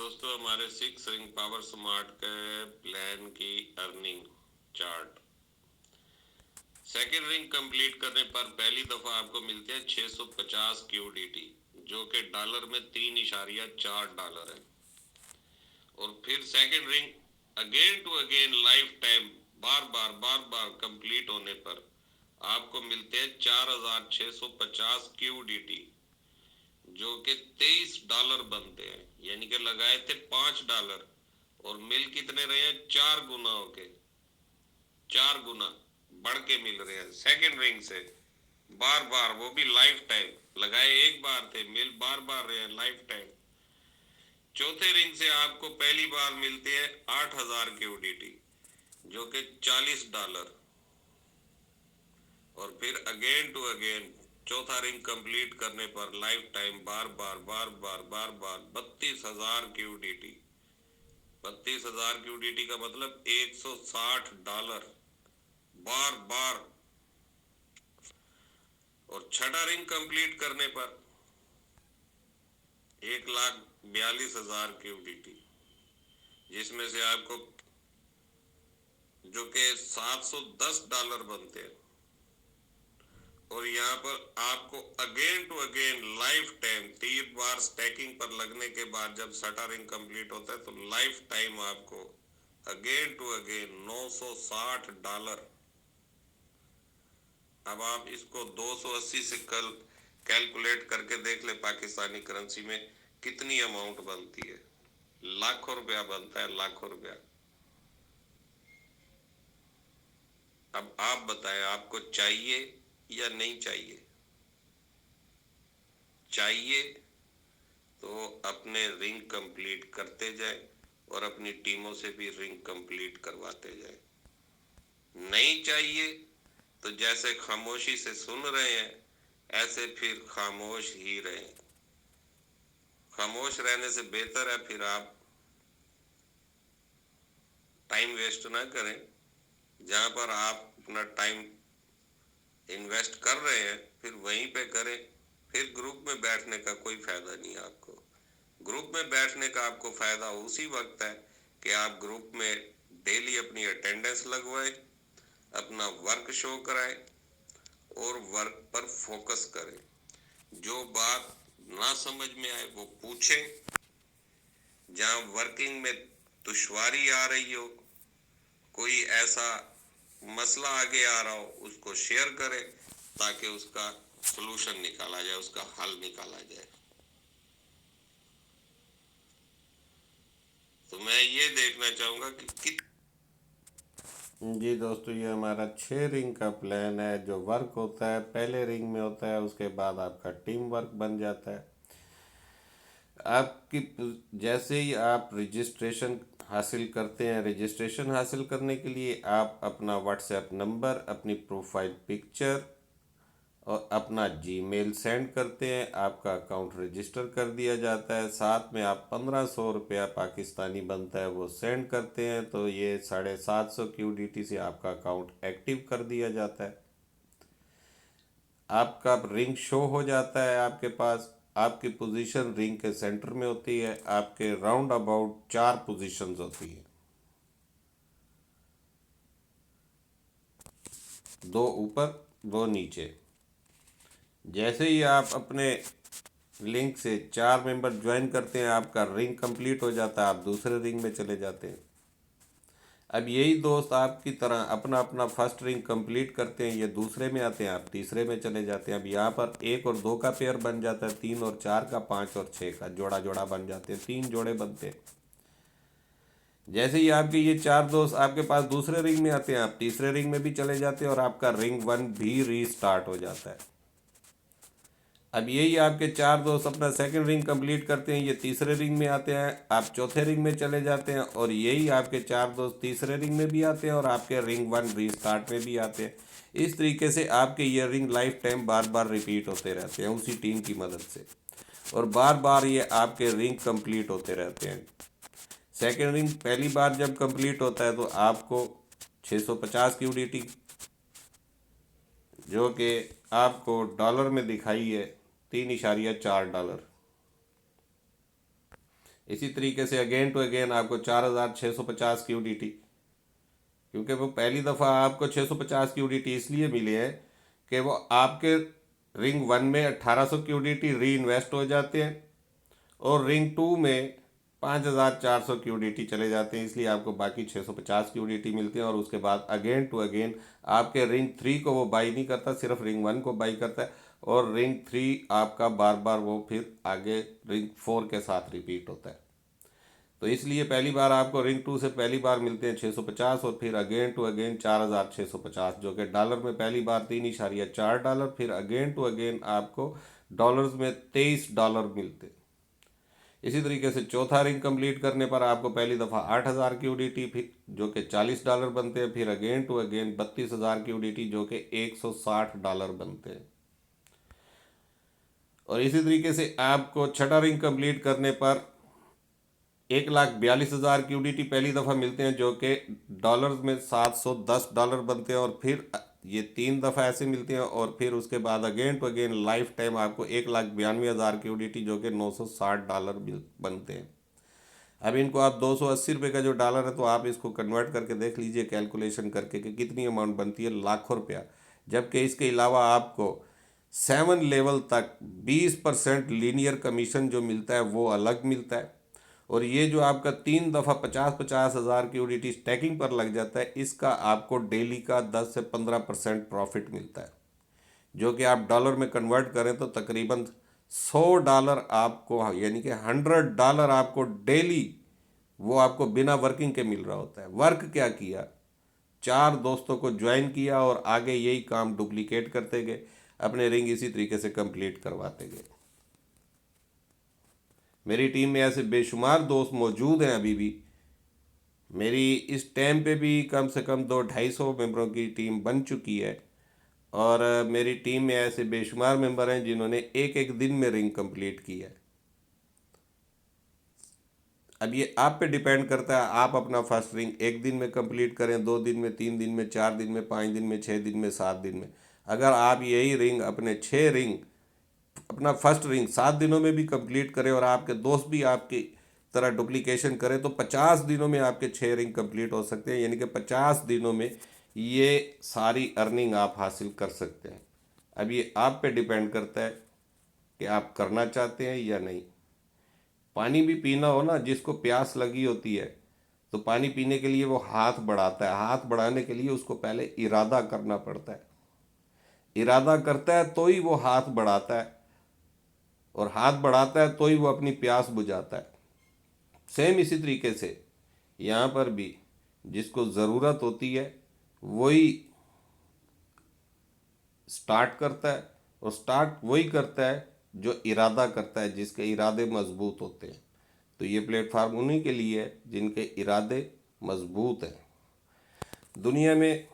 दोस्तों हमारे 6 ring power smart के प्लान की earning chart. Second ring complete करने पर पहली दफा आपको मिलते हैं 650 QDT, जो कि डॉलर में $3.4 है। और फिर second ring again to again life time बार बार कंप्लीट होने पर आपको मिलते हैं $4,650 QDT, जो कि $23 बनते हैं। यानी कि लगाए थे $5 और मिल कितने रहे हैं? 4 गुना होके 4 गुना बढ़ के मिल रहे हैं सेकेंड रिंग से। बार बार, वो भी लाइफ टाइम। लगाए एक बार थे, मिल बार बार रहे हैं लाइफ टाइम। चौथे रिंग से आपको पहली बार मिलते हैं 8,000 QDT, जो कि $40। और फिर अगेन टू अगेन चौथा रिंग कंप्लीट करने पर लाइफ टाइम बार बार 32,000 QDT। 32,000 QDT का मतलब $160 बार बार। और छठा रिंग कंप्लीट करने पर 1,42,000 QDT, जिसमें से आपको जो कि $710 बनते हैं। और यहाँ पर आपको again to again life time 3 बार स्टैकिंग पर लगने के बाद जब छठा रिंग कंप्लीट होता है तो लाइफ टाइम आपको अगेन टू अगेन $960। अब आप इसको 280 से कल कैलकुलेट करके देख ले पाकिस्तानी करेंसी में कितनी अमाउंट बनती है। लाखों रुपया बनता है, लाखों रुपया। अब आप बताएं, आपको चाहिए या नहीं चाहिए? चाहिए तो अपने रिंग कंप्लीट करते जाए और अपनी टीमों से भी रिंग कंप्लीट करवाते जाए। नहीं चाहिए तो जैसे खामोशी से सुन रहे हैं ऐसे फिर खामोश ही रहें। खामोश रहने से बेहतर है फिर आप टाइम वेस्ट ना करें। जहां पर आप अपना टाइम इन्वेस्ट कर रहे हैं फिर वहीं पे करें। फिर ग्रुप में बैठने का कोई फायदा नहीं है आपको। ग्रुप में बैठने का आपको फायदा उसी वक्त है कि आप ग्रुप में डेली अपनी अटेंडेंस लगवाएं, अपना वर्क शो कराएं और वर्क पर फोकस करें। जो बात ना समझ में आए वो पूछें। जहां वर्किंग में दुश्वारी आ रही हो, कोई ऐसा मसला आगे आ रहा हो, उसको शेयर करें ताकि उसका सलूशन निकाला जाए, उसका हल निकाला जाए। तो मैं ये देखना चाहूंगा कि जी दोस्तों, ये हमारा 6 रिंग का प्लान है। जो वर्क होता है पहले रिंग में होता है, उसके बाद आपका टीम वर्क बन जाता है। आपकी जैसे ही आप रजिस्ट्रेशन हासिल करते हैं, रजिस्ट्रेशन हासिल करने के लिए आप अपना व्हाट्सएप नंबर, अपनी प्रोफाइल पिक्चर और अपना जीमेल सेंड करते हैं, आपका अकाउंट रजिस्टर कर दिया जाता है। साथ में आप 1,500 रुपया पाकिस्तानी बनता है वो सेंड करते हैं, तो ये 750 QDT से आपका अकाउंट एक्टिव कर दिया जाता है। आपका रिंग शो हो जाता है आपके पास। आपकी पोजीशन रिंग के सेंटर में होती है। आपके राउंड अबाउट 4 पोजीशंस होती है, 2 ऊपर 2 नीचे। जैसे ही आप अपने लिंक से 4 मेंबर ज्वाइन करते हैं, आपका रिंग कंप्लीट हो जाता है, आप दूसरे रिंग में चले जाते हैं। अब यही दोस्त आपकी तरह अपना अपना फर्स्ट रिंग कंप्लीट करते हैं, ये दूसरे में आते हैं, आप तीसरे में चले जाते हैं। अब यहाँ पर 1 और 2 का पेयर बन जाता है, 3 और 4 का, 5 और 6 का जोड़ा जोड़ा बन जाते हैं, 3 जोड़े बनते हैं। जैसे ही आपके ये 4 दोस्त आपके पास दूसरे रिंग में आते हैं, आप तीसरे रिंग में भी चले जाते हैं और आपका रिंग 1 भी रीस्टार्ट हो जाता है। अब यही आपके 4 दोस्त अपना सेकंड रिंग कंप्लीट करते हैं, ये तीसरे रिंग में आते हैं, आप चौथे रिंग में चले जाते हैं और यही आपके 4 दोस्त तीसरे रिंग में भी आते हैं और आपके रिंग 1 रीस्टार्ट में भी आते हैं। इस तरीके से आपके ये रिंग लाइफ टाइम बार बार रिपीट होते रहते हैं उसी टीम की मदद से, और बार बार ये आपके रिंग कंप्लीट होते रहते हैं। सेकेंड रिंग पहली बार जब कंप्लीट होता है तो आपको 650 QDT, जो कि आपको डॉलर में दिखाई है $3.4। इसी तरीके से अगेन टू अगेन आपको 4,650 की यूडिटी, क्योंकि वो पहली दफ़ा आपको 650 की यूडिटी इसलिए मिली है कि वो आपके रिंग 1 में 1800 की यूडिटी री इन्वेस्ट हो जाते हैं और रिंग 2 में 5,400 की यूडिटी चले जाते हैं, इसलिए आपको बाकी 650 की यूडिटी मिलती है। और उसके बाद अगेन टू अगेन आपके रिंग 3 को वो बाई नहीं करता, सिर्फ रिंग 1 को बाई करता है, और रिंग 3 आपका बार बार वो फिर आगे रिंग 4 के साथ रिपीट होता है। तो इसलिए पहली बार आपको रिंग 2 से पहली बार मिलते हैं 650 और फिर अगेन टू अगेन 4,650, जो कि डॉलर में पहली बार $3.4, फिर अगेन टू अगेन आपको डॉलर्स में $23 मिलते। इसी तरीके से चौथा रिंग कंप्लीट करने पर आपको पहली दफ़ा 8,000 की यूडिटी, फिर जो कि $40 बनते हैं, फिर अगेन टू अगेन 32,000 की यूडिटी जो कि $160 बनते हैं। और इसी तरीके से आपको छठा रिंग कंप्लीट करने पर 1,42,000 की यूडिटी पहली दफ़ा मिलते हैं, जो कि डॉलर्स में $710 बनते हैं, और फिर ये 3 दफ़ा ऐसे मिलते हैं, और फिर उसके बाद again to again life time आपको 1,92,000 की यूडिटी जो कि $960 बनते हैं। अब इनको आप $280 का जो डॉलर है, तो आप इसको कन्वर्ट करके देख लीजिए कैलकुलेशन करके कि कितनी अमाउंट बनती है, लाखों रुपया। जबकि इसके अलावा आपको 7 लेवल तक 20% लीनियर कमीशन जो मिलता है वो अलग मिलता है। और ये जो आपका 3 दफ़ा 50-50 हज़ार की यूडिटी स्टैकिंग पर लग जाता है, इसका आपको डेली का 10 से 15% प्रॉफिट मिलता है, जो कि आप डॉलर में कन्वर्ट करें तो तकरीबन $100 आपको, यानी कि $100 आपको डेली वो आपको बिना वर्किंग के मिल रहा होता है। वर्क क्या किया, 4 दोस्तों को ज्वाइन किया और आगे यही काम डुप्लीकेट करते गए, अपने रिंग इसी तरीके से कंप्लीट करवाते गए। मेरी टीम में ऐसे बेशुमार दोस्त मौजूद हैं अभी भी। मेरी इस टाइम पे भी कम से कम 200-250 मेंबरों की टीम बन चुकी है, और मेरी टीम में ऐसे बेशुमार मेंबर हैं जिन्होंने एक एक दिन में रिंग कंप्लीट की है। अब ये आप पे डिपेंड करता है, आप अपना फर्स्ट रिंग एक दिन में कंप्लीट करें, 2 दिन में, 3 दिन में, 4 दिन में, 5 दिन में, 6 दिन में, 7 दिन में। अगर आप यही रिंग अपने 6 रिंग अपना फर्स्ट रिंग 7 दिनों में भी कंप्लीट करें और आपके दोस्त भी आपकी तरह डुप्लीकेशन करें, तो 50 दिनों में आपके 6 रिंग कंप्लीट हो सकते हैं, यानी कि 50 दिनों में ये सारी अर्निंग आप हासिल कर सकते हैं। अब ये आप पे डिपेंड करता है कि आप करना चाहते हैं या नहीं। पानी भी पीना हो ना, जिसको प्यास लगी होती है तो पानी पीने के लिए वो हाथ बढ़ाता है। हाथ बढ़ाने के लिए उसको पहले इरादा करना पड़ता है, इरादा करता है तो ही वो हाथ बढ़ाता है, और हाथ बढ़ाता है तो ही वो अपनी प्यास बुझाता है। सेम इसी तरीके से यहाँ पर भी जिसको ज़रूरत होती है वही स्टार्ट करता है, और स्टार्ट वही करता है जो इरादा करता है, जिसके इरादे मजबूत होते हैं। तो ये प्लेटफार्म उन्हीं के लिए है जिनके इरादे मजबूत हैं। दुनिया में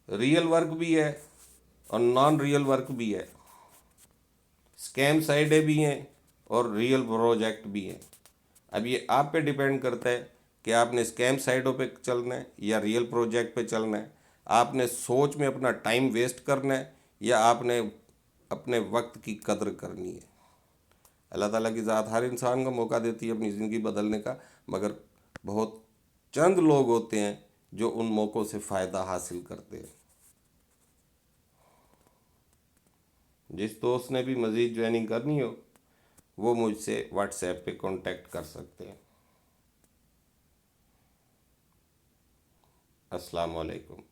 रियल वर्क भी है और नॉन रियल वर्क भी है, स्कैम साइडें भी हैं और रियल प्रोजेक्ट भी हैं। अब ये आप पे डिपेंड करता है कि आपने स्कैम साइडों पे चलना है या रियल प्रोजेक्ट पे चलना है। आपने सोच में अपना टाइम वेस्ट करना है या आपने अपने वक्त की कदर करनी है। अल्लाह ताला की ज़ात हर इंसान को मौका देती है अपनी ज़िंदगी बदलने का, मगर बहुत चंद लोग होते हैं जो उन मौक़ों से फ़ायदा हासिल करते हैं। जिस दोस्त ने भी मज़ीद ज्वाइनिंग करनी हो वो मुझसे व्हाट्सएप पे कांटेक्ट कर सकते हैं। अस्सलाम वालेकुम।